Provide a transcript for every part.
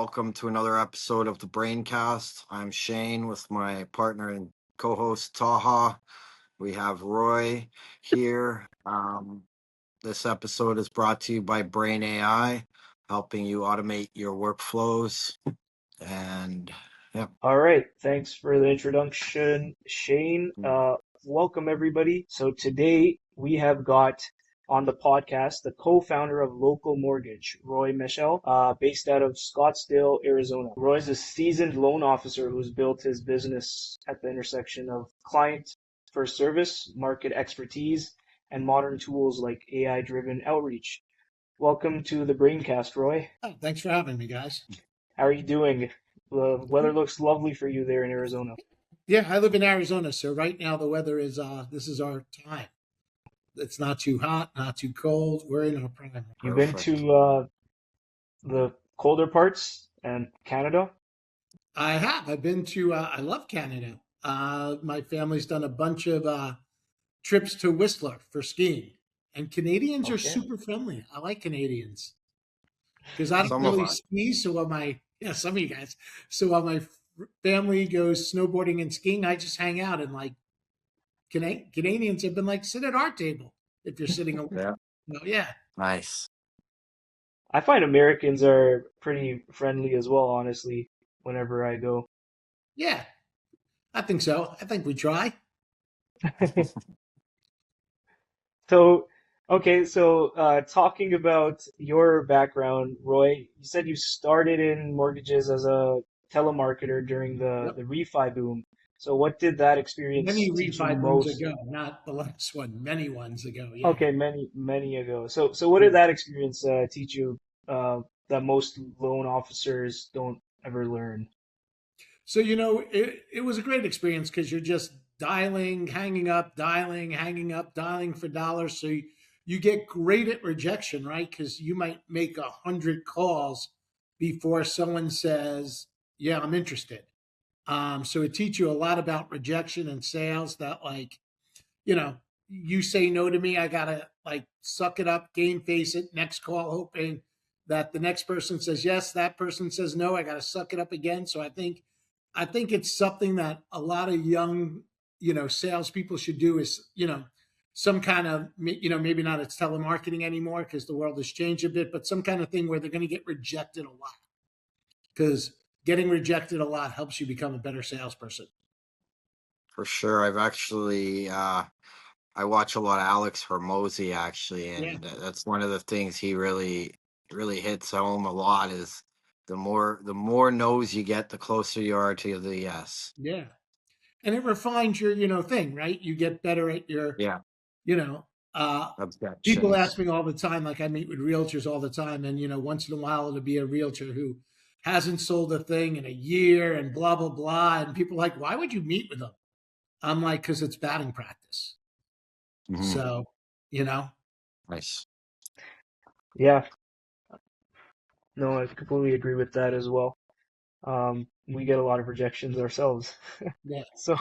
welcome to another episode of the Brayne Cast. I'm Shane with my partner and co-host Taha. We have Roy here. This episode is brought to you by Brayne AI, helping you automate your workflows. And yeah, All right, thanks for the introduction, Shane. Welcome everybody. So today we have got on the podcast the co-founder of Local Mortgage, Roy Michel, based out of Scottsdale, Arizona. Roy's a seasoned loan officer who's built his business at the intersection of client first service, market expertise, and modern tools like AI-driven outreach. Welcome to the Brayne Cast, Roy. Oh, thanks for having me, guys. How are you doing? The weather looks lovely for you there in Arizona. Yeah, I live in Arizona, so right now the weather is this is our time. It's not too hot, not too cold. We're in our prime. You've been perfect. to the colder parts and Canada? I have. I've been to. I love Canada. My family's done a bunch of trips to Whistler for skiing, and Canadians are Okay. super friendly. I like Canadians because I don't Some of really us. ski. So while some of you guys, so while my family goes snowboarding and skiing, I just hang out and like Canadians have been like, sit at our table if you're sitting alone. Yeah, Yeah. nice. I find Americans are pretty friendly as well, honestly, whenever I go. Yeah, I think so. I think we try. So, okay, so talking about your background, Roy, you said you started in mortgages as a telemarketer during the Yep. the refi boom. So what did that experience Many teach you refi booms most? ago, not the last one, many ones ago. Yeah. Okay, many ago. So what Yeah. did that experience teach you that most loan officers don't ever learn? So, it was a great experience because you're just dialing, hanging up, dialing for dollars. So you get great at rejection, right? Because you might make 100 calls before someone says, yeah, I'm interested. So it teaches you a lot about rejection and sales that you know, you say no to me, I gotta like suck it up, game face it, next call, hoping that the next person says yes, that person says no, I gotta suck it up again. So I think it's something that a lot of young, salespeople should do is, some kind of, maybe not it's telemarketing anymore because the world has changed a bit, but some kind of thing where they're going to get rejected a lot because getting rejected a lot helps you become a better salesperson. For sure. I've actually I watch a lot of Alex Hormozy actually, Yeah. and that's one of the things he really hits home a lot is the more no's you get, the closer you are to the yes. Yeah. And it refines your, thing, right? You get better at your, Yeah, you know, uh, people ask objections. me all the time, like I meet with realtors all the time. And, once in a while it'll be a realtor who hasn't sold a thing in a year and blah, blah, blah. And people are like, why would you meet with them? I'm like, because it's batting practice. Hmm. So, you know, Nice. Yeah, no, I completely agree with that as well. We get a lot of rejections ourselves. yeah, yeah. So,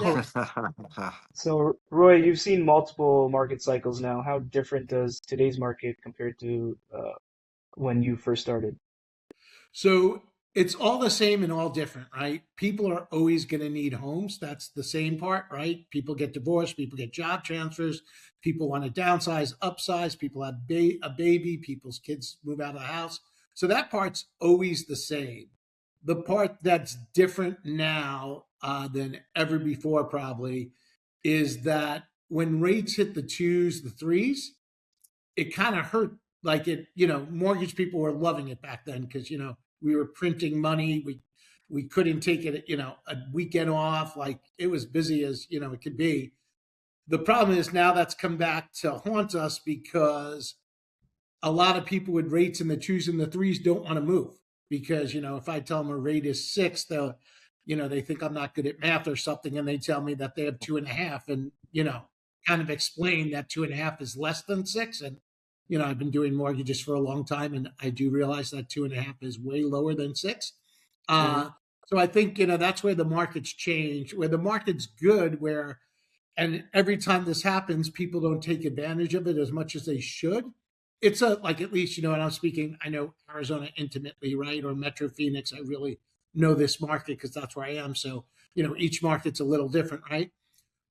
so Roy, you've seen multiple market cycles now. How different does today's market compare to when you first started? So it's all the same and all different, right? People are always going to need homes. That's the same part, right? People get divorced, people get job transfers, people want to downsize, upsize, people have a baby, people's kids move out of the house. So that part's always the same. The part that's different now than ever before, probably, is that when rates hit the twos, the threes, it kind of hurt. Like mortgage people were loving it back then because we were printing money. We couldn't take it, a weekend off. Like it was busy as it could be. The problem is now that's come back to haunt us because a lot of people with rates in the twos and the threes don't want to move because if I tell them a rate is six, they'll they think I'm not good at math or something, and they tell me that they have 2.5, and kind of explain that 2.5 is less than six. And I've been doing mortgages for a long time, and I do realize that 2.5 is way lower than six. Hmm. uh so I think that's where the market's changed, where the market's good, where and every time this happens, people don't take advantage of it as much as they should. it's a, like, at least, and I'm speaking, I know Arizona intimately, right? Or Metro Phoenix. I really know this market because that's where I am. So, each market's a little different, right?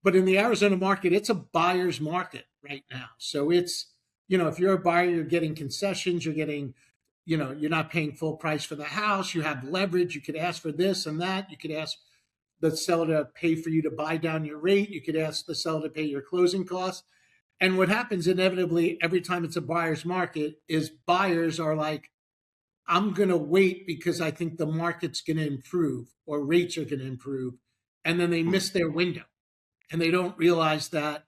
But in the Arizona market, it's a buyer's market right now. So it's, if you're a buyer, you're getting concessions, you're getting, you're not paying full price for the house. You have leverage. You could ask for this and that. You could ask the seller to pay for you to buy down your rate. You could ask the seller to pay your closing costs. And what happens inevitably every time it's a buyer's market is buyers are like, I'm going to wait because I think the market's going to improve or rates are going to improve. And then they miss their window and they don't realize that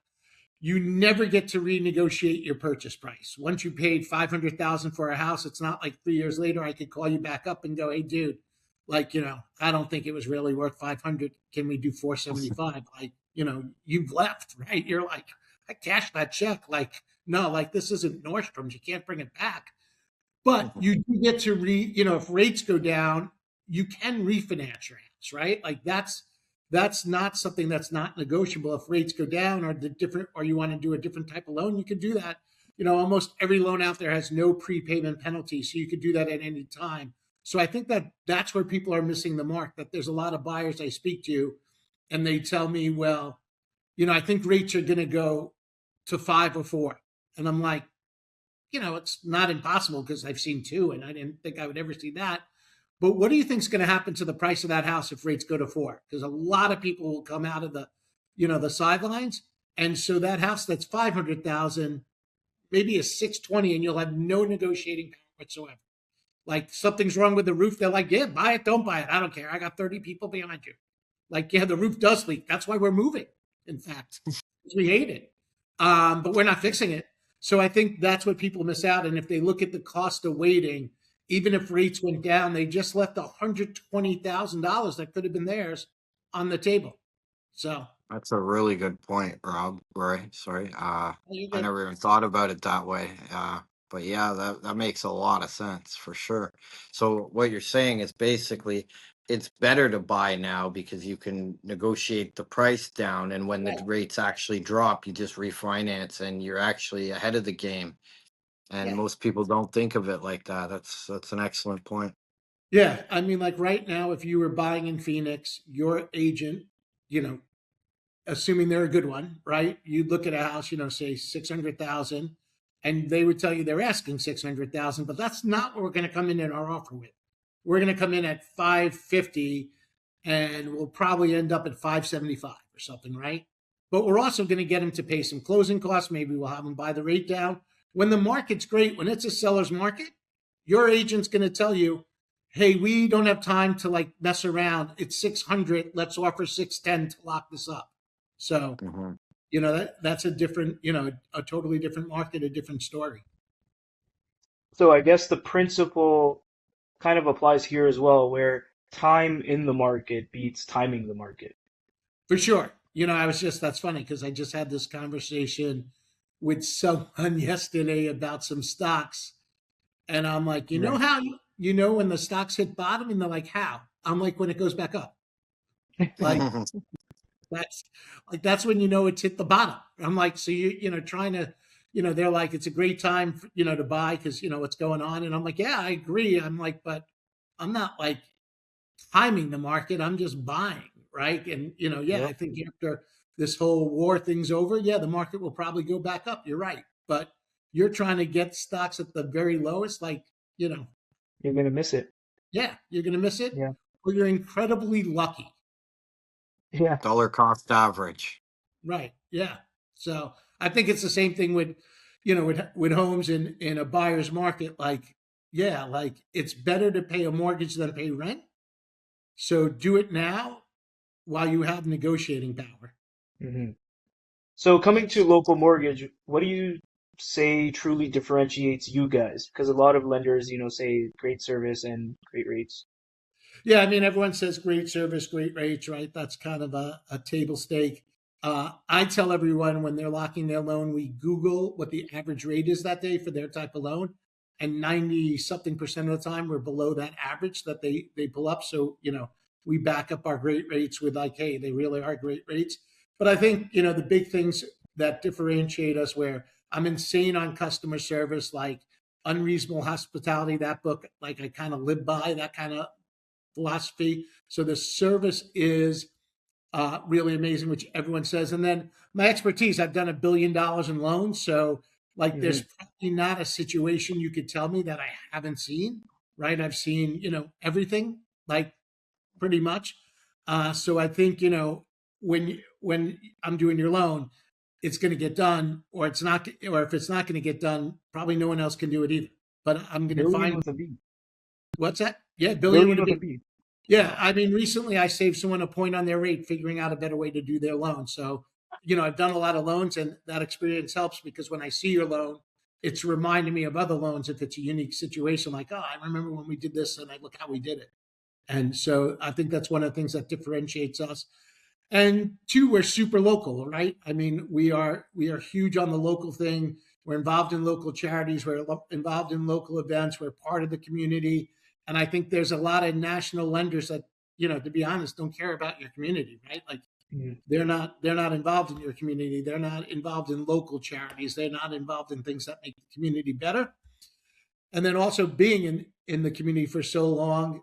you never get to renegotiate your purchase price. Once you paid 500,000 for a house, it's not like 3 years later I could call you back up and go, "Hey dude, like, I don't think it was really worth 500. Can we do 475?" Like, you've left, right? You're like, "I cashed that check." Like, no, like, this isn't Nordstrom's. You can't bring it back. But you do get to if rates go down, you can refinance your house, right? Like, that's not something that's not negotiable. If rates go down or you want to do a different type of loan, you could do that. Almost every loan out there has no prepayment penalty, so you could do that at any time. So I think that's where people are missing the mark. That there's a lot of buyers I speak to, and they tell me, "Well, I think rates are going to go to 5 or 4," and I'm like, it's not impossible because I've seen 2, and I didn't think I would ever see that. But what do you think is going to happen to the price of that house if rates go to 4? Because a lot of people will come out of the sidelines, and so that house that's 500,000 maybe is 620, and you'll have no negotiating power whatsoever. Like, something's wrong with the roof, they're like, "Yeah, buy it, don't buy it. I don't care. I got 30 people behind you." Like, yeah, the roof does leak. That's why we're moving. In fact, we hate it, but we're not fixing it. So I think that's what people miss out. And if they look at the cost of waiting, even if rates went down, they just left $120,000 that could have been theirs on the table. So That's a really good point, Rob. Roy, sorry. you I get, never even thought about it that way. But yeah, that makes a lot of sense for sure. So what you're saying is basically it's better to buy now because you can negotiate the price down, and when the yeah, rates actually drop, you just refinance and you're actually ahead of the game. And yeah, most people don't think of it like that. That's an excellent point. yeah. I mean, like, right now, if you were buying in Phoenix, your agent, you know, assuming they're a good one, right? You look at a house, say 600,000, and they would tell you they're asking 600,000, but that's not what we're going to come in our offer with. We're going to come in at 550, and we'll probably end up at 575 or something, right? But we're also going to get them to pay some closing costs. Maybe we'll have them buy the rate down. When the market's great, when it's a seller's market, your agent's going to tell you, "Hey, we don't have time to like mess around. It's 600. Let's offer 610 to lock this up." So, Hmm. that's a different, a totally different market, a different story. So I guess the principle kind of applies here as well, where time in the market beats timing the market. For sure. That's funny because I just had this conversation with someone yesterday about some stocks. And I'm like, Right. how, when the stocks hit bottom? And they're like, "How?" I'm like, "When it goes back up." Like, that's that's when it's hit the bottom. I'm like, "So trying to, they're like, it's a great time, to buy because, what's going on." And I'm like, "Yeah, I agree." I'm like, "But I'm not like timing the market. I'm just buying." Right. And, yeah, I Yep. think after this whole war thing's over, yeah, the market will probably go back up. You're right. But you're trying to get stocks at the very lowest, like, You're gonna miss it. yeah, you're going to miss it, Yeah. or you're incredibly lucky. Yeah. Dollar cost average. Right. Yeah. So I think it's the same thing with, with homes in a buyer's market. Like, yeah, like, it's better to pay a mortgage than pay rent. So do it now while you have negotiating power. hmm So coming to That's, local mortgage, what do you say truly differentiates you guys? Because a lot of lenders, say great service and great rates. yeah, I mean, everyone says great service, great rates, right? That's kind of a table stake. I tell everyone when they're locking their loan, we Google what the average rate is that day for their type of loan. And 90 something percent of the time, we're below that average that they pull up. So, we back up our great rates with, like, hey, they really are great rates. But I think, the big things that differentiate us, where I'm insane on customer service, like Unreasonable Hospitality, that book, like I kind of live by that kind of philosophy. So the service is really amazing, which everyone says. And then my expertise, I've done $1 billion in loans. So like Hmm. there's probably not a situation you could tell me that I haven't seen, right? I've seen, everything, like pretty much. So I think, when I'm doing your loan, it's going to get done, or it's not, or if it's not going to get done, probably no one else can do it either. But I'm going to Billion find with a B. what's that? Yeah, billion Billion with a with a B. B. Yeah, Wow. I mean, recently I saved someone a point on their rate, figuring out a better way to do their loan. So, I've done a lot of loans, and that experience helps because when I see your loan, it's reminding me of other loans if it's a unique situation. Like, oh, I remember when we did this, and I look how we did it. And so I think that's one of the things that differentiates us. And two, we're super local, right? I mean, we are huge on the local thing. We're involved in local charities. We're involved in local events. We're part of the community. And I think there's a lot of national lenders that, to be honest, don't care about your community, right? Like Hmm. they're not involved in your community. They're not involved in local charities. They're not involved in things that make the community better. And then also being in the community for so long,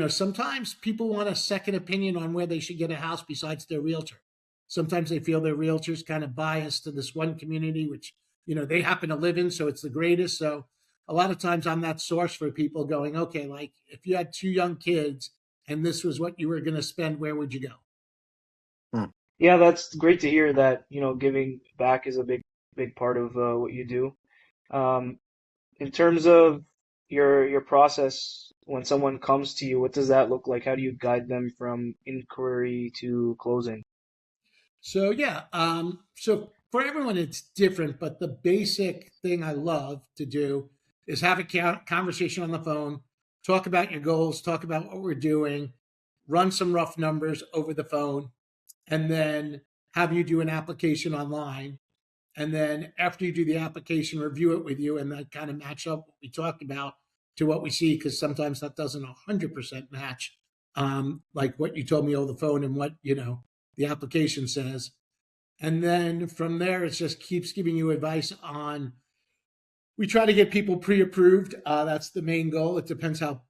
sometimes people want a second opinion on where they should get a house besides their realtor. Sometimes they feel their realtor's kind of biased to this one community, which they happen to live in, so it's the greatest. So a lot of times I'm that source for people going, okay, like if you had two young kids and this was what you were going to spend, where would you go? Hmm. Yeah, that's great to hear that, giving back is a big part of what you do. Um, in terms of your process when someone comes to you, what does that look like? How do you guide them from inquiry to closing? So yeah, so for everyone it's different, but the basic thing I love to do is have a conversation on the phone, talk about your goals, talk about what we're doing, run some rough numbers over the phone, and then have you do an application online. And then after you do the application, review it with you, and that kind of match up what we talked about to what we see, because sometimes that doesn't 100% match, like what you told me over the phone and what the application says. And then from there, it just keeps giving you advice on. We try to get people pre-approved. That's the main goal. It depends how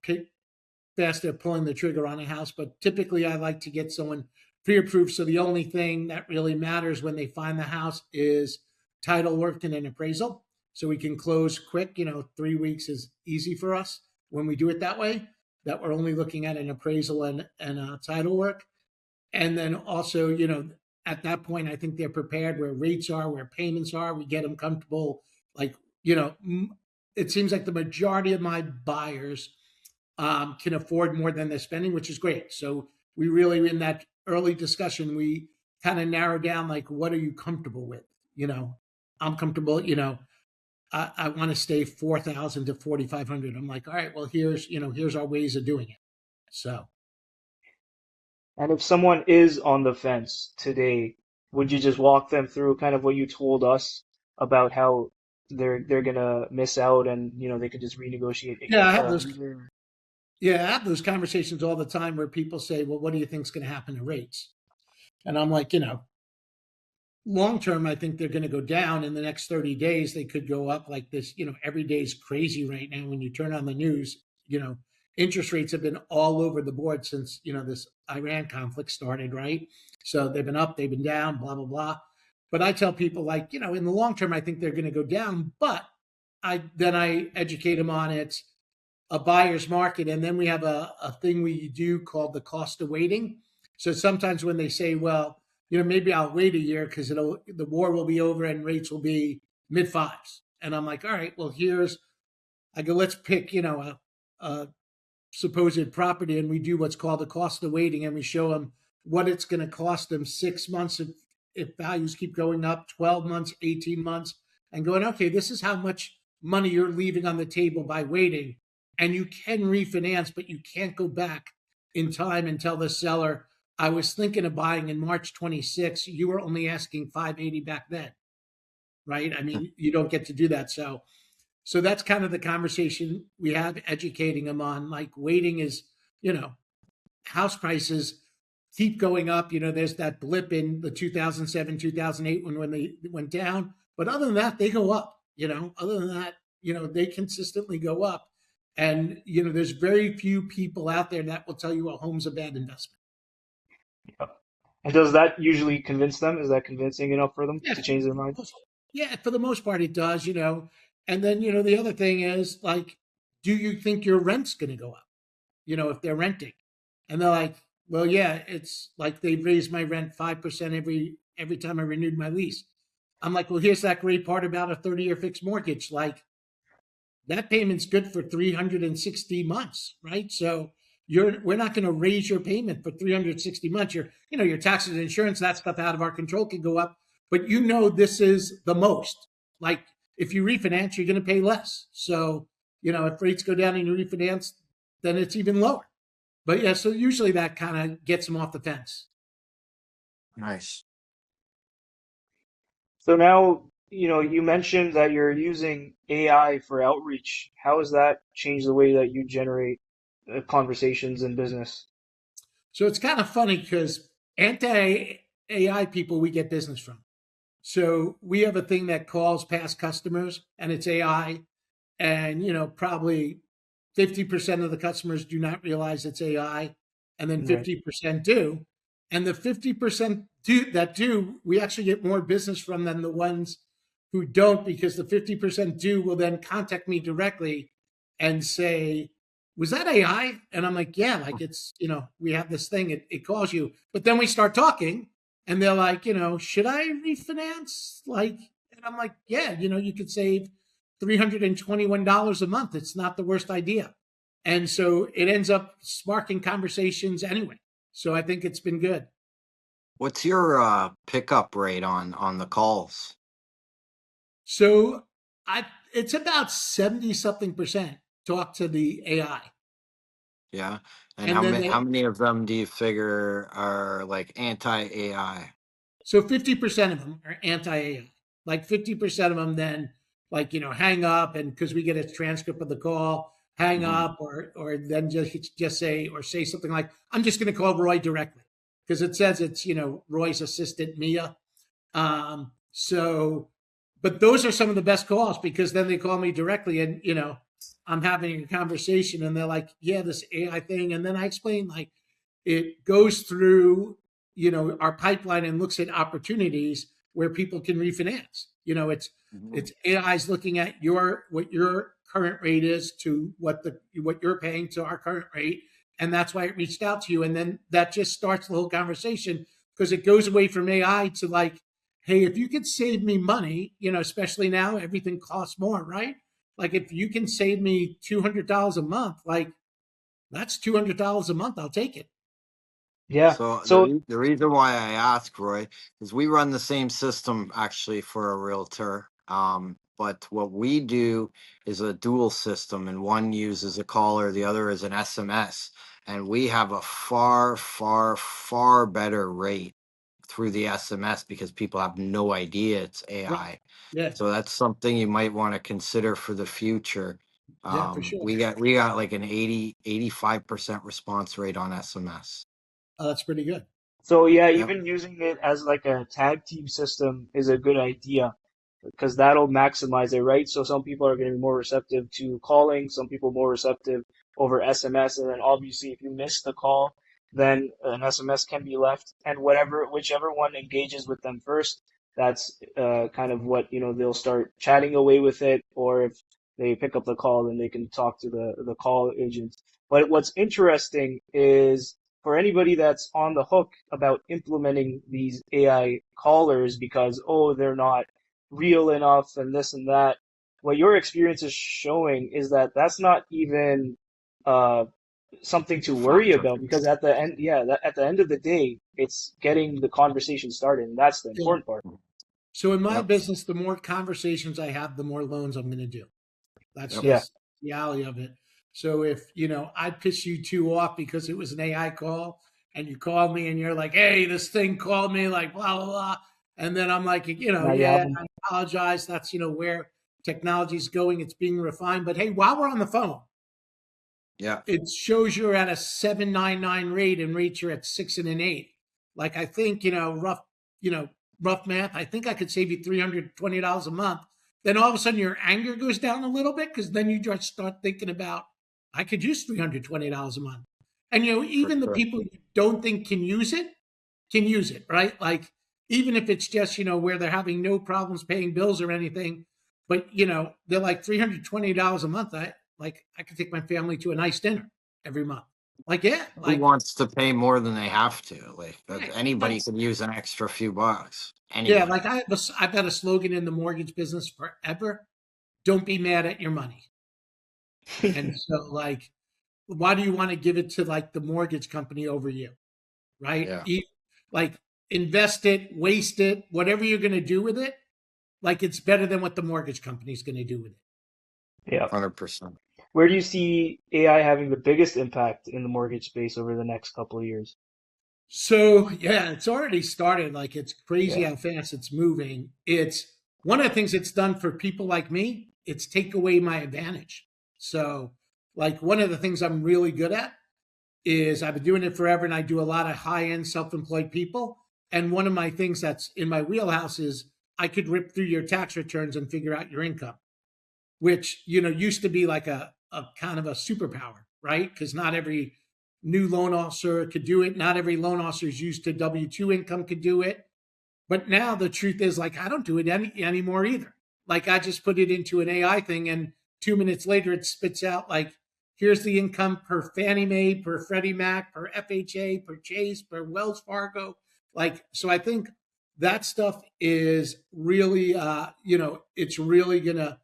fast they're pulling the trigger on a house, but typically I like to get someone pre-approved. So the only thing that really matters when they find the house is title work and an appraisal. So we can close quick. 3 weeks is easy for us when we do it that way. That we're only looking at an appraisal and title work. And then also, at that point, I think they're prepared where rates are, where payments are. We get them comfortable. Like, it seems like the majority of my buyers can afford more than they're spending, which is great. So we really, in that early discussion, we kind of narrow down like, what are you comfortable with? I'm comfortable. I want to stay 4,000 to 4,500. I'm like, all right, well, here's our ways of doing it. So And if someone is on the fence today, would you just walk them through kind of what you told us about how they're gonna miss out and they could just renegotiate yeah, I have those. earlier? Yeah, I have those conversations all the time where people say, well, what do you think is going to happen to rates? And I'm like, long term, I think they're going to go down in the next 30 days. They could go up like this. Every day is crazy right now. When you turn on the news, interest rates have been all over the board since, this Iran conflict started, right? So they've been up, they've been down, blah, blah, blah. But I tell people like, in the long term, I think they're going to go down. But I educate them on it, a buyer's market. And then we have a thing we do called the cost of waiting. So sometimes when they say, well, maybe I'll wait a year because the war will be over and rates will be mid fives. And I'm like, all right, well, I go, let's pick, a supposed property, and we do what's called the cost of waiting, and we show them what it's going to cost them 6 months if values keep going up, 12 months, 18 months, and going, okay, this is how much money you're leaving on the table by waiting. And you can refinance, but you can't go back in time and tell the seller, I was thinking of buying in March 26. You were only asking 580 back then, right? I mean, you don't get to do that. So that's kind of the conversation we have, educating them on like waiting is, you know, house prices keep going up. There's that blip in the 2007, 2008 when they went down, But other than that, they go up. Other than that, they consistently go up. And there's very few people out there that will tell you a home's a bad investment. Yeah. And does that usually convince them? Is that convincing enough for them Yeah, to change their mind? yeah, for the most part, it does. And then the other thing is, like, do you think your rent's going to go up? If they're renting, and they're like, well, yeah, it's like they raised my rent 5% every time I renewed my lease. I'm like, well, here's that great part about a 30-year fixed mortgage. Like, that payment's good for 360 months, right? So we're not going to raise your payment for 360 months. Your taxes and insurance, that stuff out of our control can go up, but this is the most. Like, if you refinance, you're going to pay less. So, if rates go down and you refinance, then it's even lower. But yeah, so usually that kind of gets them off the fence. Nice. So now, you mentioned that you're using AI for outreach. How has that changed the way that you generate conversations in business? So it's kind of funny because anti AI people we get business from. So we have a thing that calls past customers, and it's AI. And probably 50% of the customers do not realize it's AI, and then Right. 50% do. And the 50% that do, we actually get more business from than the ones who don't, because the 50% do will then contact me directly and say, was that AI? And I'm like, yeah, like, it's, we have this thing, it calls you. But then we start talking, and they're like, should I refinance? Like, and I'm like, yeah, you could save $321 a month. It's not the worst idea. And so it ends up sparking conversations anyway. So I think it's been good. What's your pickup rate on the calls? So it's about 70 something percent talk to the AI. Yeah. And And how then many how they, many of them do you figure are like anti-AI? so 50% of them are anti AI. Like 50% of them then, like, hang up, and because we get a transcript of the call, hang Hmm. up, or then just say something like, I'm just going to call Roy directly, because it says it's, Roy's assistant, Mia. So, but those are some of the best calls, because then they call me directly, and I'm having a conversation, and they're like, yeah, this AI thing. And then I explain, like, it goes through, our pipeline and looks at opportunities where people can refinance. Hmm. It's AI's looking at what your current rate is to what you're paying to our current rate, and that's why it reached out to you. And then that just starts the whole conversation, because it goes away from AI to, like, hey, if you could save me money, especially now everything costs more, right? Like, if you can save me $200 a month, like, that's $200 a month. I'll take it. Yeah. So So the reason why I ask, Roy, is we run the same system actually for a realtor. But what we do is a dual system, and one uses a caller, the other is an SMS, and we have a far, far, far better rate through the SMS because people have no idea it's Right. AI. Yeah. So that's something you might want to consider for the future. Yeah, for sure. We got like an 85% response rate on SMS. Oh, that's pretty good. So yeah, Yep. even using it as like a tag team system is a good idea because that'll maximize it, right? So some people are going to be more receptive to calling, some people more receptive over SMS, and then obviously if you miss the call, then an SMS can be left, and whichever one engages with them first, that's kind of what, they'll start chatting away with it, or if they pick up the call, then they can talk to the call agent. But what's interesting is for anybody that's on the hook about implementing these AI callers because, oh, they're not real enough and this and that, what your experience is showing is that that's not even uh, something It's to a worry factor. about because at the end, yeah, at the end of the day, it's getting the conversation started, and that's the Yeah. important part. So in my Yep. business, the more conversations I have, the more loans I'm going to do. That's Yep. Yeah, just the reality of it. So if, I piss you two off because it was an AI call, and you call me and you're like, hey, this thing called me, like, blah, blah, blah. And then I'm like, now you have yeah, them. I apologize. That's, where technology's going. It's being refined. But hey, while we're on the phone, Yeah. it shows you're at a 799 rate, and rates you're at 6 and an 8. Like, I think, rough, rough math. I think I could save you $320 a month. Then all of a sudden your anger goes down a little bit because then you just start thinking about, I could use $320 a month. And, For even the sure. people you don't think can use it, right? Like, even if it's just, where they're having no problems paying bills or anything, but, they're like $320 a month. I could take my family to a nice dinner every month. Like, yeah, Who like, wants to pay more than they have to? Like right. anybody could use an extra few bucks. Yeah, Anybody. like I've had a slogan in the mortgage business forever. Don't be mad at your money. And so, like, why do you want to give it to like the mortgage company over you? Right? Yeah. Like, invest it, waste it, whatever you're going to do with it. Like, it's better than what the mortgage company's going to do with it. Yeah. 100%. Where do you see AI having the biggest impact in the mortgage space over the next couple of years? So yeah, it's already started. Like, it's crazy Yeah. how fast it's moving. It's one of the things it's done for people like me. It's take away my advantage. So, like, one of the things I'm really good at is I've been doing it forever, and I do a lot of high end self employed people. And one of my things that's in my wheelhouse is I could rip through your tax returns and figure out your income, which used to be like a kind of a superpower, right? Because not every new loan officer could do it. Not every loan officer is used to W-2 income could do it. But now the truth is, like, I don't do it anymore either. Like, I just put it into an AI thing, and 2 minutes later it spits out like, here's the income per Fannie Mae, per Freddie Mac, per FHA, per Chase, per Wells Fargo. Like, so I think that stuff is really, it's really gonna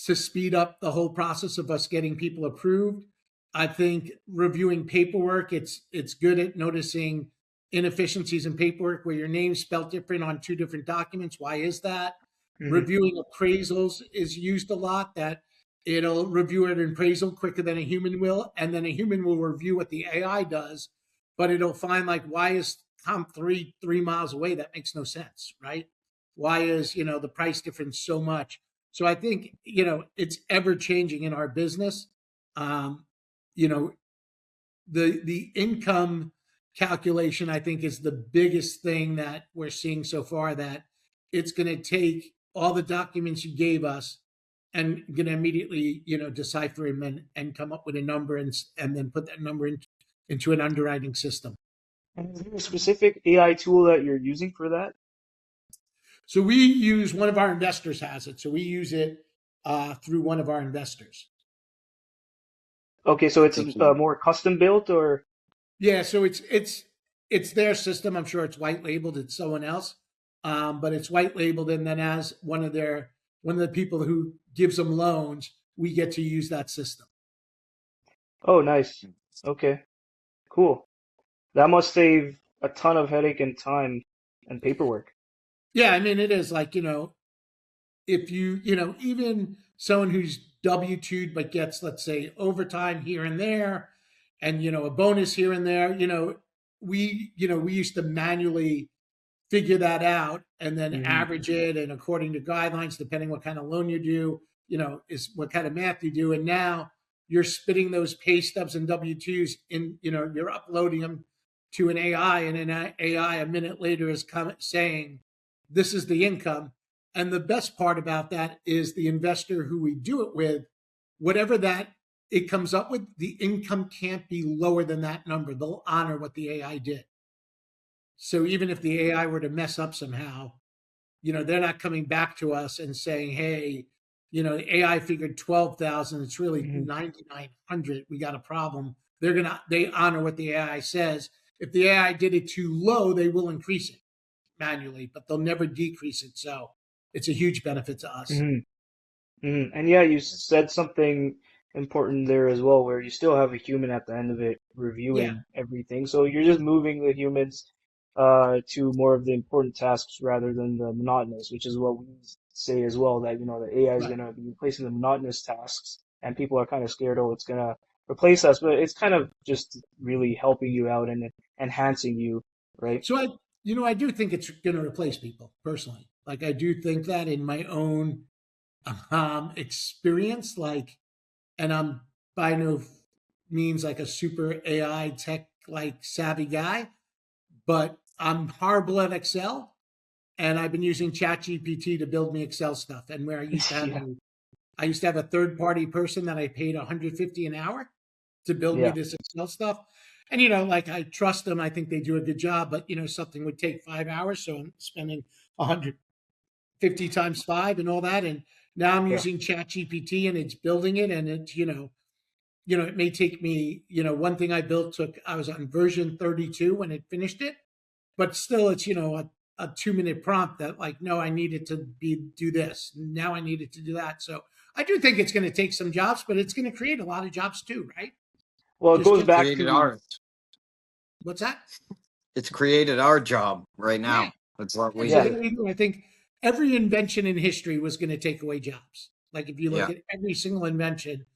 to speed up the whole process of us getting people approved. I think reviewing paperwork, it's good at noticing inefficiencies in paperwork where your name's spelled different on two different documents. Why is that? Hmm. Reviewing appraisals is used a lot, that it'll review an appraisal quicker than a human will, and then a human will review what the AI does, but it'll find, like, why is comp 3 miles away? That makes no sense, right? Why is the price difference so much? So I think, it's ever changing in our business. Um, you know, the income calculation, I think, is the biggest thing that we're seeing so far, that it's going to take all the documents you gave us and going to immediately, decipher them and come up with a number, and then put that number into an underwriting system. And is there a specific AI tool that you're using for that? So we use, one of our investors has it. So we use it through one of our investors. Okay, so I it's think you, more custom built, or Yeah, so it's their system. I'm sure it's white labeled. It's someone else, but it's white labeled, and then as one of the people who gives them loans, we get to use that system. oh, nice. Okay, cool. That must save a ton of headache and time and paperwork. Yeah, I mean, it is like, if even someone who's W-2'd but gets, let's say, overtime here and there, and a bonus here and there, we used to manually figure that out and then Hmm. average it, and according to guidelines, depending what kind of loan you do, is what kind of math you do. And now you're spitting those pay stubs and W-2s in, you're uploading them to an AI, and an AI a minute later is saying, this is the income. And the best part about that is the investor who we do it with, whatever that it comes up with, the income can't be lower than that number. They'll honor what the AI did. So even if the AI were to mess up somehow, they're not coming back to us and saying, hey, the AI figured 12,000, it's really Hmm. 9,900. We got a problem. They honor what the AI says. If the AI did it too low, they will increase it manually, but they'll never decrease it. So it's a huge benefit to us. Hmm. Hmm. And yeah, you said something important there as well, where you still have a human at the end of it Yeah. reviewing everything. So you're just moving the humans to more of the important tasks rather than the monotonous, which is what we say as well, that the AI is Right. going to be replacing the monotonous tasks, and people are kind of scared, oh, it's going to replace us, but it's kind of just really helping you out and enhancing you, right? So I do think it's going to replace people personally. Like, I do think that in my own experience, like, and I'm by no means like a super AI tech like savvy guy, but I'm horrible at Excel, and I've been using ChatGPT to build me Excel stuff. And where Yeah. I used to have a third party person that I paid 150 an hour to build me Yeah. this Excel stuff. And like I trust them. I think they do a good job, but something would take 5 hours, so I'm spending 150 times five and all that. And now I'm Yeah. using ChatGPT and it's building it, and it's it may take me, one thing I built I was on version 32 when it finished it, but still it's, a 2 minute prompt that like, no, I need it to do this. Now I need it to do that. So I do think it's going to take some jobs, but it's going to create a lot of jobs too, right? Well, it Just, goes It's back created to, ours. what's that? It's created our job right Yeah. now. That's what we So yeah. what do. do we do? I think every invention in history was going to take away jobs. Like if you look Yeah. at every single invention,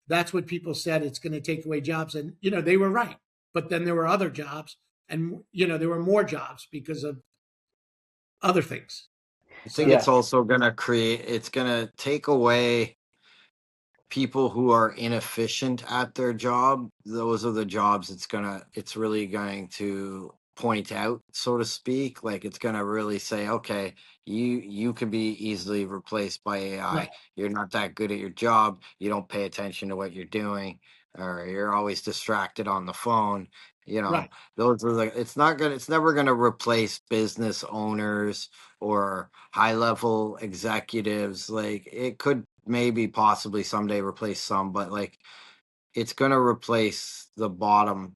that's what people said, it's going to take away jobs. And, they were right. But then there were other jobs, and, there were more jobs because of other things. I think So, it's Yeah. also it's gonna take away people who are inefficient at their job. Those are the jobs it's really going to point out, so to speak. Like it's going to really say, okay, you can be easily replaced by right, AI. You're not that good at your job, you don't pay attention to what you're doing, or you're always distracted on the phone. you know right. those are it's never going to replace business owners or high level executives. Like it could maybe possibly someday replace some, but like it's going to replace the bottom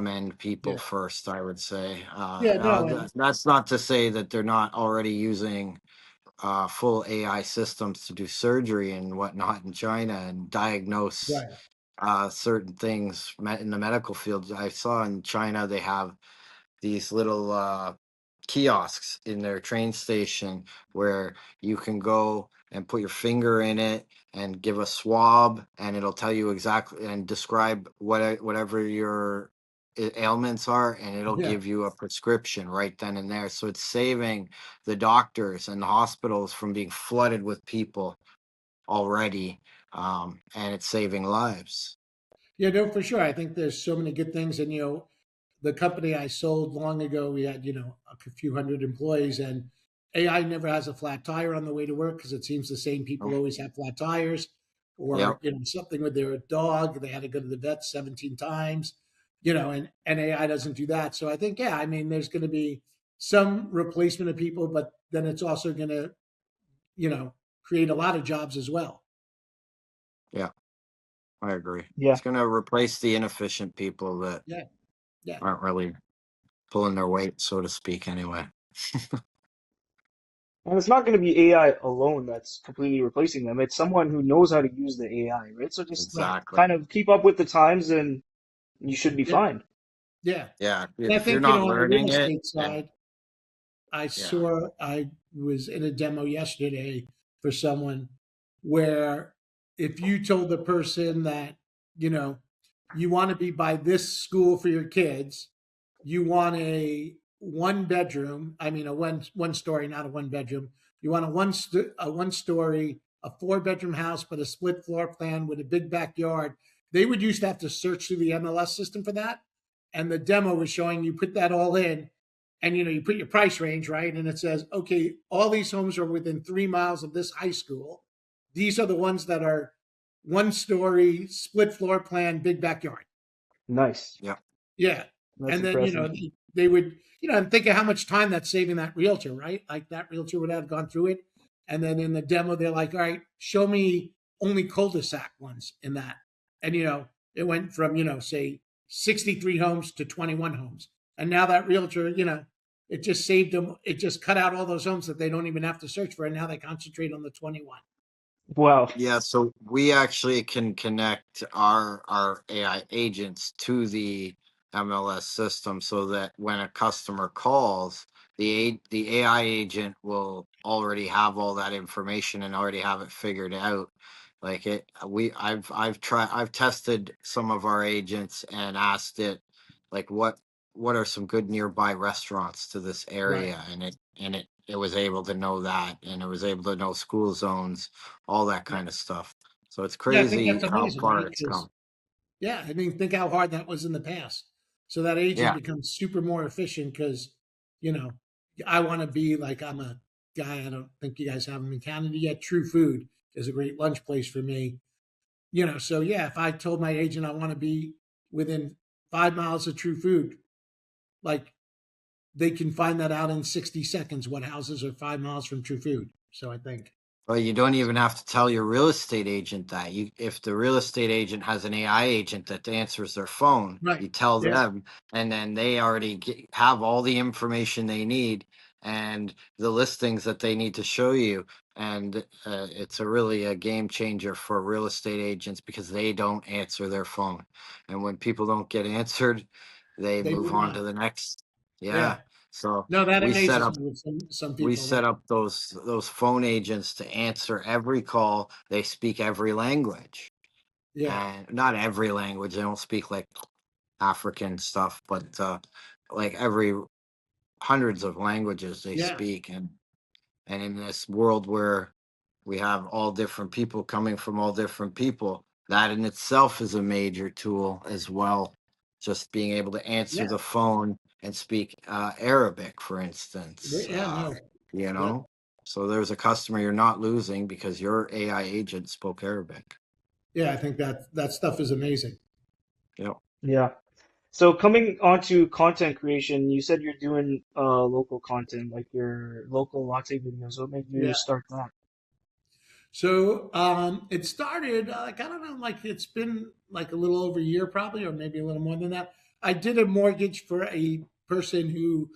end people Yeah. first, I would say. Yeah. Now No. And that's not to say that they're not already using full AI systems to do surgery and whatnot in China and diagnose right. certain things in the medical field. I saw in China they have these little kiosks in their train station where you can go and put your finger in it and give a swab, and it'll tell you exactly and describe whatever your ailments are, and it'll Yeah. give you a prescription right then and there. So it's saving the doctors and the hospitals from being flooded with people already, and it's saving lives. Yeah. No, for sure. I think there's so many good things. And, the company I sold long ago, we had, a few hundred employees, and AI never has a flat tire on the way to work because it seems the same people Oh, always have flat tires, or, yep. something with their dog. They had to go to the vet 17 times, and AI doesn't do that. So I think, yeah, I mean, there's going to be some replacement of people, but then it's also going to, you know, create a lot of jobs as well. Yeah, I agree. Yeah. It's going to replace the inefficient people that Yeah. Yeah. aren't really pulling their weight, so to speak, anyway. And it's not going to be AI alone that's completely replacing them. It's someone who knows how to use the AI, right? So just Right. Exactly. kind of keep up with the times and you should be Yeah. fine. Yeah. Yeah. And I If you're think, not on the real learning it, estate and side, yeah, I was in a demo yesterday for someone where if you told the person that, you know, you want to be by this school for your kids, you want a one bedroom, I mean, a one story, not a one bedroom. You want a one story, a 4 bedroom house, but a split floor plan with a big backyard. They would used to have to search through the MLS system for that. And the demo was showing you put that all in, and you put your price range, right, and it says, okay, all these homes are within 3 miles of this high school. These are the ones that are one story, split floor plan, big backyard. Nice. yeah, Yeah. That's And then, impressive. they would, and think of how much time that's saving that realtor, right? Like that realtor would have gone through it. And then in the demo, they're like, all right, show me only cul-de-sac ones in that. And, it went from, say 63 homes to 21 homes. And now that realtor, it just saved them. It just cut out all those homes that they don't even have to search for. And now they concentrate on the 21. Wow. yeah. So we actually can connect our AI agents to the MLS system so that when a customer calls, the AI agent will already have all that information and already have it figured out. Like I've tested some of our agents and asked it like what are some good nearby restaurants to this Right. area, and it was able to know that, and it was able to know school zones, all that Yeah. kind of stuff. So it's Yeah. I think that's crazy how amazing, far right? it's Because, come. yeah, I mean, think how hard that was in the past. So that agent Yeah, becomes super more efficient because, you know, I want to be like, I'm a guy, I don't think you guys have them in Canada yet. True Food is a great lunch place for me. So yeah, if I told my agent I want to be within 5 miles of True Food, like they can find that out in 60 seconds what houses are 5 miles from True Food. So I think, Well, you don't even have to tell your real estate agent that. If the real estate agent has an AI agent that answers their phone, right. you tell Yeah. them, and then they already have all the information they need and the listings that they need to show you. And it's really a game changer for real estate agents because they don't answer their phone. And when people don't get answered, they They move move on on. to the next. Yeah. Yeah. So No, that we set amazes up me with some we people. set Like, up those phone agents to answer every call. They speak every language, yeah. and not every language. They don't speak like African stuff, but like every hundreds of languages they Yeah. speak. And in this world where we have all different people coming from all different people, that in itself is a major tool as well. Just being able to answer Yeah. the phone and speak Arabic, for instance. Yeah. No. You Yeah. know, so there's a customer you're not losing because your AI agent spoke Arabic. Yeah. I think that stuff is amazing. Yep. Yeah. So coming on to content creation, you said you're doing local content, like your local latte videos. What made you Yeah. start that? So it started like, I don't know, like it's been like a little over a year probably, or maybe a little more than that. I did a mortgage for a person who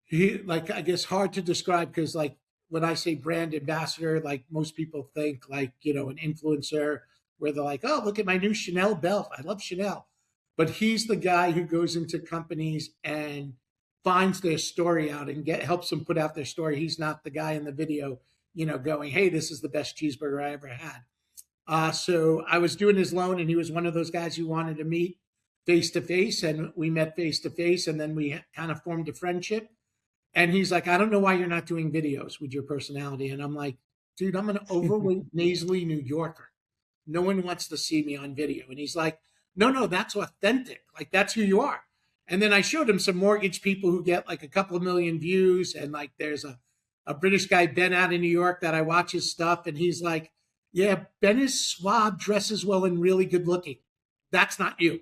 he, like, I guess hard to describe because like when I say brand ambassador, like most people think like, an influencer where they're like, oh, look at my new Chanel belt, I love Chanel. But he's the guy who goes into companies and finds their story out and helps them put out their story. He's not the guy in the video, going, hey, this is the best cheeseburger I ever had. So I was doing his loan, and he was one of those guys who wanted to meet face to face, and we met face to face, and then we kind of formed a friendship. And he's like, I don't know why you're not doing videos with your personality. And I'm like, dude, I'm an overweight, nasally New Yorker. No one wants to see me on video. And he's like, no, no, that's authentic. Like, that's who you are. And then I showed him some mortgage people who get like a couple of million views. And like, there's a British guy, Ben, out in New York, that I watch his stuff. And he's like, yeah, Ben is suave, dresses well, and really good looking. That's not you.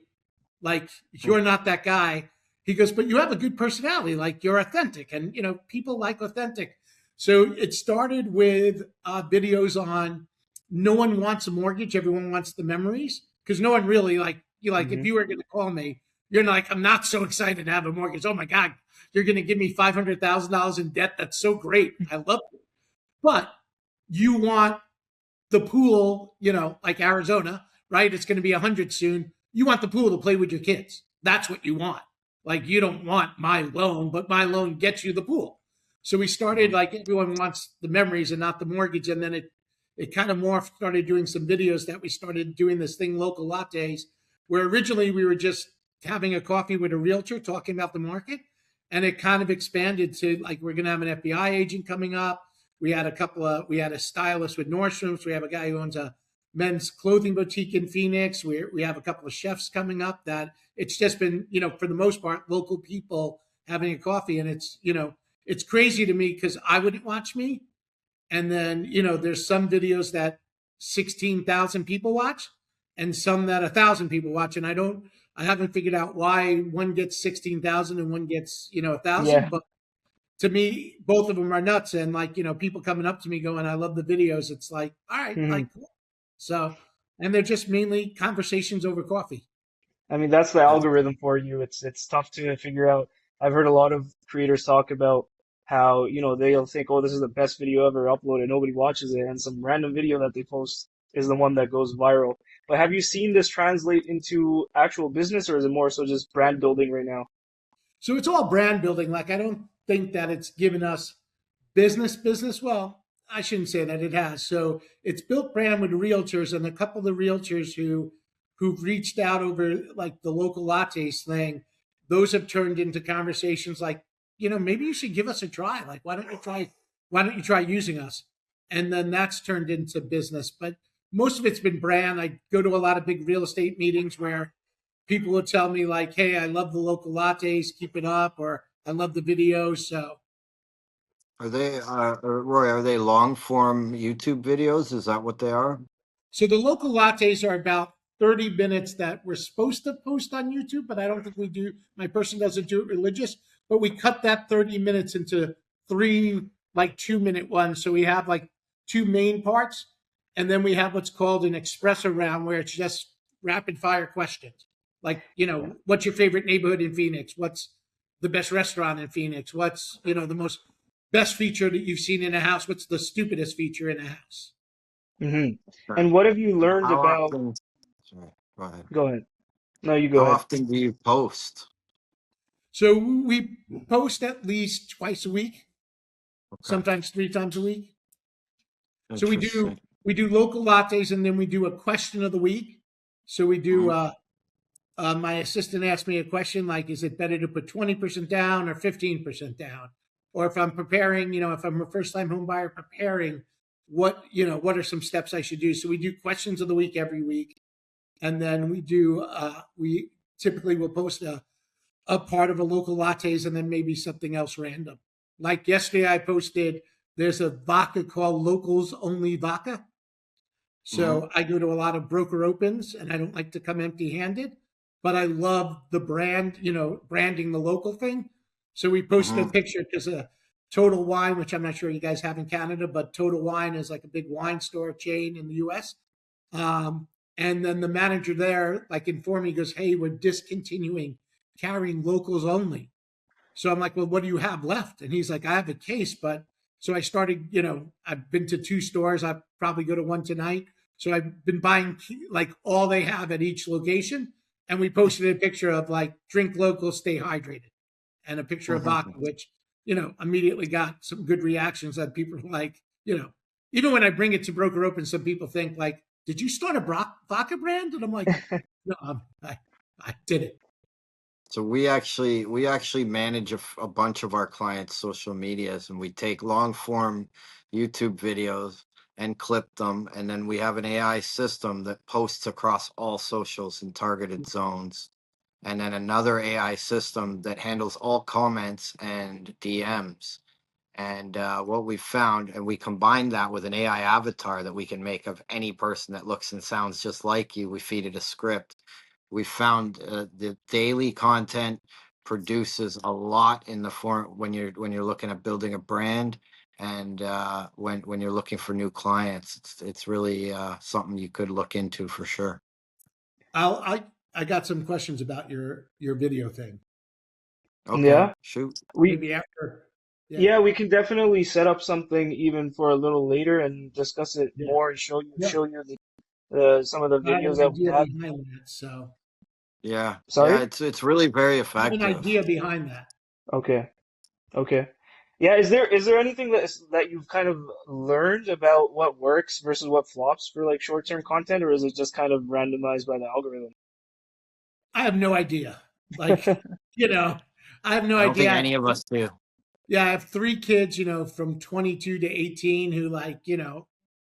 Like, you're not that guy. He goes, but you have a good personality. Like, you're authentic. And, people like authentic. So it started with videos on no one wants a mortgage. Everyone wants the memories. Because no one really, like, if Hmm. you were going to call me, you're like, I'm not so excited to have a mortgage. Oh my God, you're going to give me $500,000 in debt. That's so great. I love it. But you want the pool, like Arizona, right? It's going to be 100 soon. You want the pool to play with your kids. That's what you want. Like, you don't want my loan, but my loan gets you the pool. So we started Mhm. like everyone wants the memories and not the mortgage. And then it kind of morphed, started doing some videos that we started doing this thing, local lattes, where originally we were just having a coffee with a realtor talking about the market. And it kind of expanded to like, we're going to have an FBI agent coming up. We had a stylist with Nordstrom's. We have a guy who owns a men's clothing boutique in Phoenix. We have a couple of chefs coming up that it's just been, for the most part, local people having a coffee. And it's crazy to me because I wouldn't watch me. And then, there's some videos that 16,000 people watch and some that 1,000 people watch. And I haven't figured out why one gets 16,000 and one gets, 1,000. Yeah. But to me, both of them are nuts. And like, people coming up to me going, I love the videos. It's like, all right, Hmm. like, cool. So, and they're just mainly conversations over coffee. I mean, that's the That's algorithm for you. It's tough to figure out. I've heard a lot of creators talk about how, they'll think, oh, this is the best video ever uploaded. Nobody watches it. And some random video that they post is the one that goes viral. But have you seen this translate into actual business, or is it more so just brand building right now? So it's all brand building. Like, I don't think that it's given us business. Well, I shouldn't say that, it has. So it's built brand with realtors, and a couple of the realtors who've reached out over like the local lattes thing, those have turned into conversations like, maybe you should give us a try. Like, why don't you try using us? And then that's turned into business. But most of it's been brand. I go to a lot of big real estate meetings where people would tell me like, hey, I love the local lattes, keep it up. Or I love the videos. So Are they, Roy, are they long form YouTube videos? Is that what they are? So the local lattes are about 30 minutes that we're supposed to post on YouTube, but I don't think we do. My person doesn't do it religious, but we cut that 30 minutes into three like 2 minute ones. So we have like two main parts, and then we have what's called an espresso round where it's just rapid fire questions. Like, what's your favorite neighborhood in Phoenix? What's the best restaurant in Phoenix? What's, the most best feature that you've seen in a house? What's the stupidest feature in a house? Hmm. Right. And what have you And learned how about? often, sorry, go ahead. Go ahead. No, you go How ahead. often do you post? So we post at least twice a week, Okay. sometimes 3 times a week. So we do Interesting. we do local lattes, and then we do a question of the week. So we do. Mhm. My assistant asked me a question like, "Is it better to put 20% down or 15% down?" Or if I'm preparing, if I'm a first time home buyer preparing, what are some steps I should do? So we do questions of the week every week, and then we typically will post a part of a local lattes and then maybe something else random. Like yesterday, I posted there's a vodka called Locals Only Vodka. Mhm. So I go to a lot of broker opens and I don't like to come empty handed, but I love the brand, branding the local thing. So we posted a Mhm. picture because Total Wine, which I'm not sure you guys have in Canada, but Total Wine is like a big wine store chain in the US. Um, and then the manager there, like, informed me, goes, "Hey, we're discontinuing carrying locals only." So I'm like, "Well, what do you have left?" And he's like, "I have a case, but." So I started, I've been to two stores. I probably go to one tonight. So I've been buying like all they have at each location. And we posted a picture of like drink local, stay hydrated, and a picture of vodka, Mhm. which, immediately got some good reactions that people were like, even when I bring it to Broker Open, some people think like, "Did you start a vodka brand?" And I'm like, "No, I did it." So we actually manage a bunch of our clients' social medias, and we take long form YouTube videos and clip them, and then we have an AI system that posts across all socials in targeted zones, and then another AI system that handles all comments and DMs. And what we found, and we combine that with an AI avatar that we can make of any person that looks and sounds just like you. We feed it a script. We found the daily content produces a lot in the form when you're looking at building a brand, and when you're looking for new clients. It's really something you could look into for sure. I'll, I got some questions about your video thing. Okay, Yeah, shoot. we Maybe after. Yeah, yeah, we can definitely set up something even for a little later and discuss it yeah, more and show you yeah. show you some of the I have videos an that we idea have. behind that. So Yeah, yeah. Sorry? It's really very I have an effective. idea behind that. Okay. Okay. Yeah, is there anything that you've kind of learned about what works versus what flops for like short-term content, or is it just kind of randomized by the algorithm? I have no idea. Like, you know, I have no I don't think idea. any of us do. Yeah, I have three kids, from 22 to 18 who like,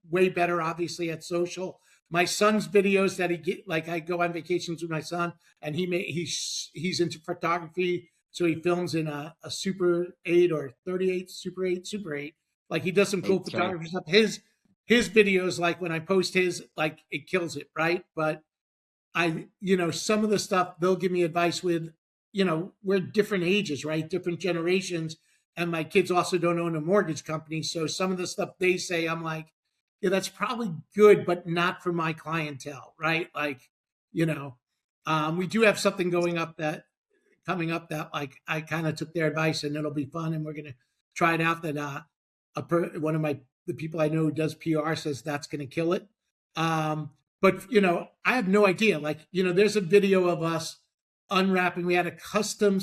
way better obviously at social. My son's videos that he get like I go on vacations with my son and he's into photography, so he films in a Super 8 or 38 Super 8 Super 8. Like he does some cool 8K. photography stuff. His videos, like when I post his, like it kills it, right? But some of the stuff they'll give me advice with, we're different ages, right? Different generations. And my kids also don't own a mortgage company. So some of the stuff they say, I'm like, yeah, that's probably good, but not for my clientele, right? Like, you know, we do have something coming up that like I kind of took their advice and it'll be fun and we're gonna try it out. That one of the people I know who does PR says that's gonna kill it. But I have no idea. Like, there's a video of us unwrapping. We had a custom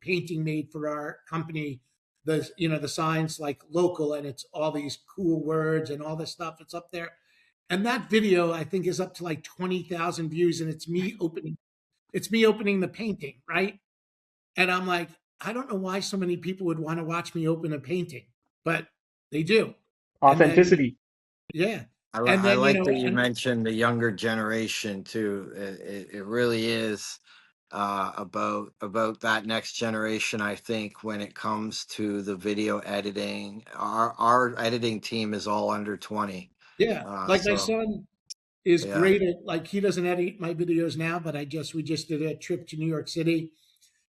painting made for our company. The signs like local, and it's all these cool words and all this stuff. It's up there, and that video I think is up to like 20,000 views, and it's me opening. It's me opening the painting, right? And I'm like, I don't know why so many people would want to watch me open a painting, but they do. And then, Authenticity. yeah. And I then, like that you and mentioned the younger generation too. It really is. about that next generation. I think when it comes to the video editing, our editing team is all under 20. Yeah, like my So son is yeah, great at, like, he doesn't edit my videos now, but we just did a trip to New York City,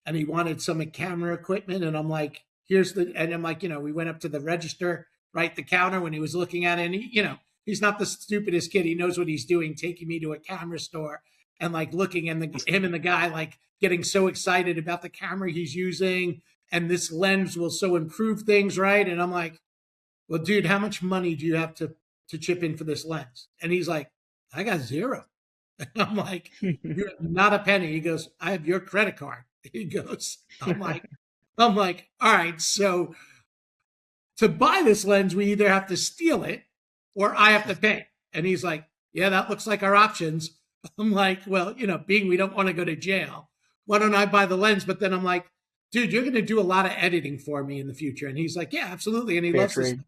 and he wanted some camera equipment, and I'm like, and I'm like, we went up to the register, right, the counter, when he was looking at it, and he's not the stupidest kid. He knows what he's doing, taking me to a camera store and like looking, and him and the guy like getting so excited about the camera he's using, and this lens will so improve things, right? And I'm like, well, dude, how much money do you have to chip in for this lens? And he's like, I got zero. And I'm like, you have not a penny. He goes, I have your credit card. He goes, I'm like, all right, so to buy this lens, we either have to steal it or I have to pay. And he's like, yeah, that looks like our options. I'm like, well, being we don't want to go to jail, why don't I buy the lens? But then I'm like, dude, you're going to do a lot of editing for me in the future. And he's like, yeah, absolutely. And he Fair loves this. trade.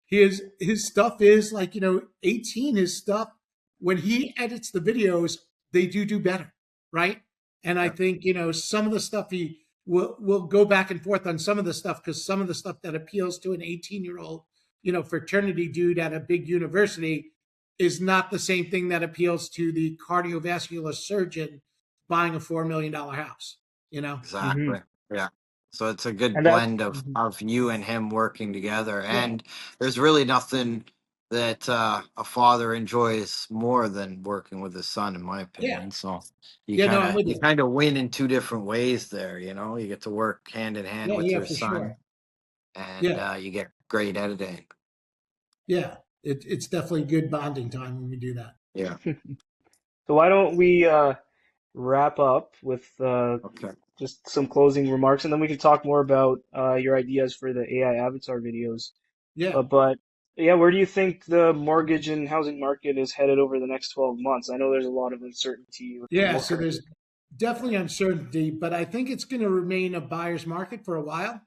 His stuff is like, 18, his stuff, when he edits the videos, they do better, right? And I yeah, think, some of the stuff he will go back and forth on some of the stuff, because some of the stuff that appeals to an 18-year-old, fraternity dude at a big university is not the same thing that appeals to the cardiovascular surgeon buying a $4 million house. Hmm. exactly. Yeah. So it's a good And that. blend Mhm. of you and him working together. Yeah, And there's really nothing that a father enjoys more than working with his son, in my yeah, opinion. So you yeah. No, kind I'm of with you you. kind of win in two different ways there. You get to work hand in hand Yeah, with yeah, your for son, sure. and Yeah, you get great editing. yeah. It's definitely good bonding time when we do that. Yeah. So why don't we wrap up with Okay. just some closing remarks, and then we can talk more about your ideas for the AI avatar videos. Yeah. But yeah, where do you think the mortgage and housing market is headed over the next 12 months? I know there's a lot of uncertainty with the Yeah, so war. there's definitely uncertainty, but I think it's going to remain a buyer's market for a while.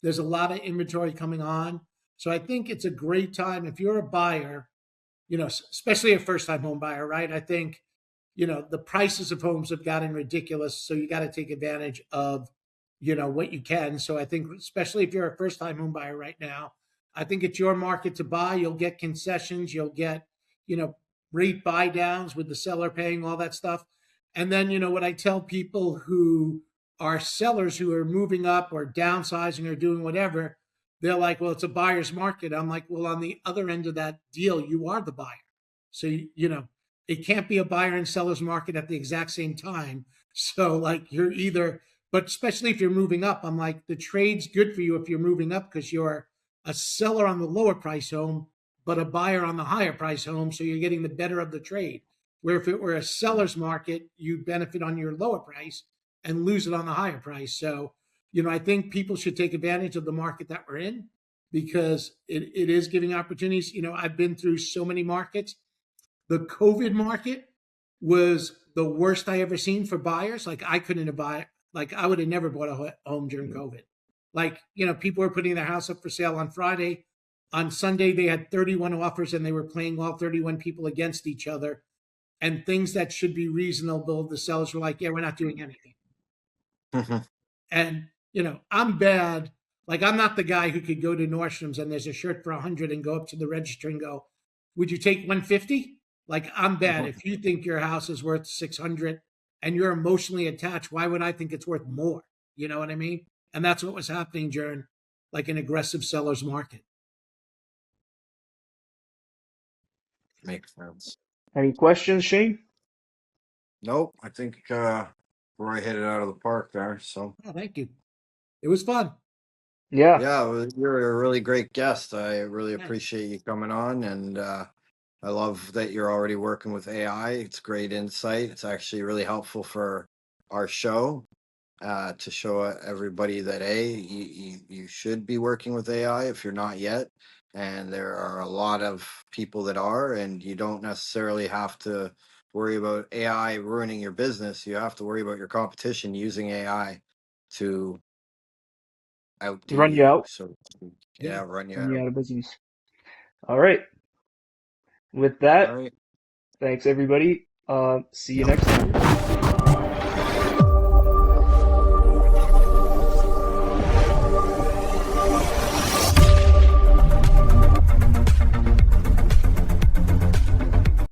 There's a lot of inventory coming on. So I think it's a great time if you're a buyer, especially a first time home buyer, right? I think, the prices of homes have gotten ridiculous. So you got to take advantage of, what you can. So I think, especially if you're a first time home buyer right now, I think it's your market to buy. You'll get concessions, you'll get, you know, rate buy downs with the seller paying all that stuff. And then, what I tell people who are sellers who are moving up or downsizing or doing whatever, they're like, well, it's a buyer's market. I'm like, well, on the other end of that deal, you are the buyer. So, it can't be a buyer and seller's market at the exact same time. So, like, you're either, but especially if you're moving up, I'm like, the trade's good for you if you're moving up because you're a seller on the lower price home, but a buyer on the higher price home. So you're getting the better of the trade. Where if it were a seller's market, you benefit on your lower price and lose it on the higher price. So, I think people should take advantage of the market that we're in because it is giving opportunities. I've been through so many markets. The COVID market was the worst I ever seen for buyers. Like I couldn't have bought, like I would have never bought a home during COVID. Like, people were putting their house up for sale on Friday. On Sunday, they had 31 offers and they were playing all 31 people against each other. And things that should be reasonable, the sellers were like, yeah, we're not doing anything. And, I'm bad. Like, I'm not the guy who could go to Nordstrom's and there's a shirt for 100 and go up to the register and go, would you take 150? Like, I'm bad. If you think your house is worth 600 and you're emotionally attached, why would I think it's worth more? You know what I mean? And that's what was happening during like an aggressive seller's market. Makes sense. Any questions, Shane? Nope. I think Roy hit it out of the park there. So Oh, thank you. It was fun. Yeah. yeah, you're a really great guest. I really Thanks. appreciate you coming on, and I love that you're already working with AI. It's great insight. It's actually really helpful for our show to show everybody that you should be working with AI if you're not yet, and there are a lot of people that are, and you don't necessarily have to worry about AI ruining your business. You have to worry about your competition using AI to outdo Run you you. out. So Yeah. yeah, run you Run you out. out of business. All right. With All that, right. thanks everybody. See you Yep. next time.